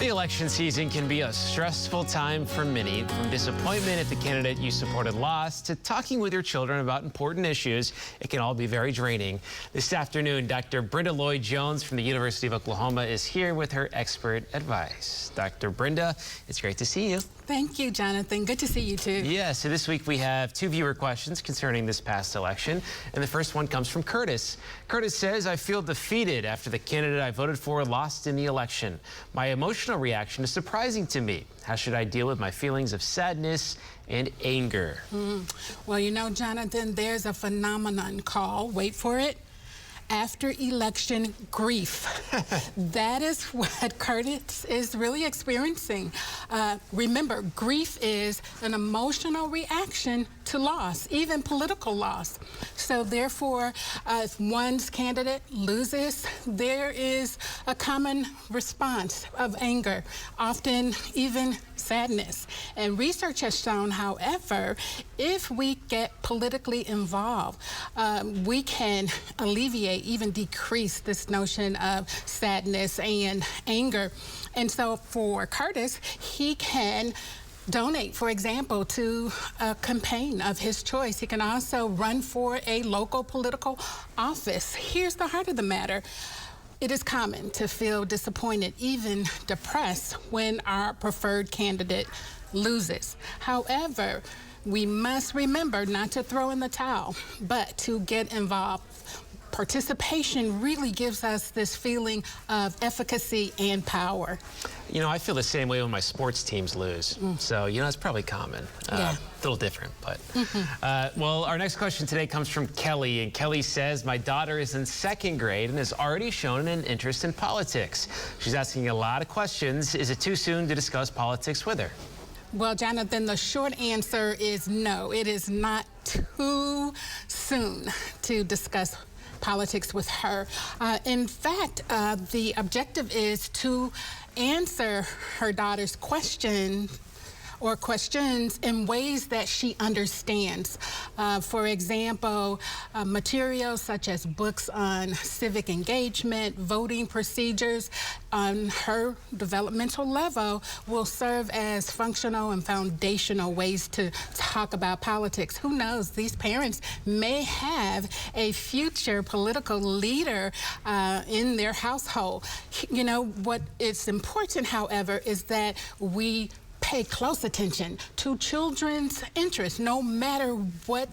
The election season can be a stressful time for many, from disappointment if the candidate you supported lost to talking with your children about important issues. It can all be very draining. This afternoon, Dr. Brenda Lloyd-Jones from the University of Oklahoma is here with her expert advice. Dr. Brenda, it's great to see you. Thank you, Jonathan. Good to see you, too. Yeah, so this week we have two viewer questions concerning this past election, and the first one comes from Curtis. Curtis says, I feel defeated after the candidate I voted for lost in the election. My emotional reaction is surprising to me. How should I deal with my feelings of sadness and anger? Well, you know, Jonathan, there's a phenomenon called, wait for it, after election grief. That is what Curtis is really experiencing. Remember, grief is an emotional reaction to loss, even political loss. So therefore, if one's candidate loses, there is a common response of anger, often even sadness. And research has shown, however, if we get politically involved, we can alleviate, even decrease this notion of sadness and anger. And so for Curtis, he can donate, for example, to a campaign of his choice. He can also run for a local political office. Here's the heart of the matter. It is common to feel disappointed, even depressed, when our preferred candidate loses. However, we must remember not to throw in the towel, but to get involved. Participation really gives us this feeling of efficacy and power. You know, I feel the same way when my sports teams lose. So, you know, it's probably common. Yeah. A little different, but. Well, our next question today comes from Kelly. And Kelly says, my daughter is in second grade and has already shown an interest in politics. She's asking a lot of questions. Is it too soon to discuss politics with her? Well, Jonathan, the short answer is no. It is not too soon to discuss politics with her. In fact, the objective is to answer her daughter's questions in ways that she understands. For example, materials such as books on civic engagement, voting procedures on her developmental level will serve as functional and foundational ways to talk about politics. Who knows, these parents may have a future political leader in their household. You know, what is important, however, is that we pay close attention to children's interests, no matter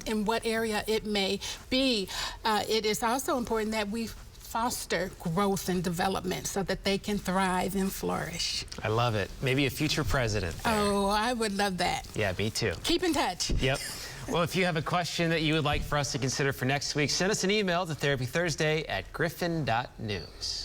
in what area it may be. It is also important that we foster growth and development so that they can thrive and flourish. I love it. Maybe a future president there. Oh, I would love that. Yeah, me too. Keep in touch. Yep. Well, if you have a question that you would like for us to consider for next week, send us an email to therapythursday@griffin.news.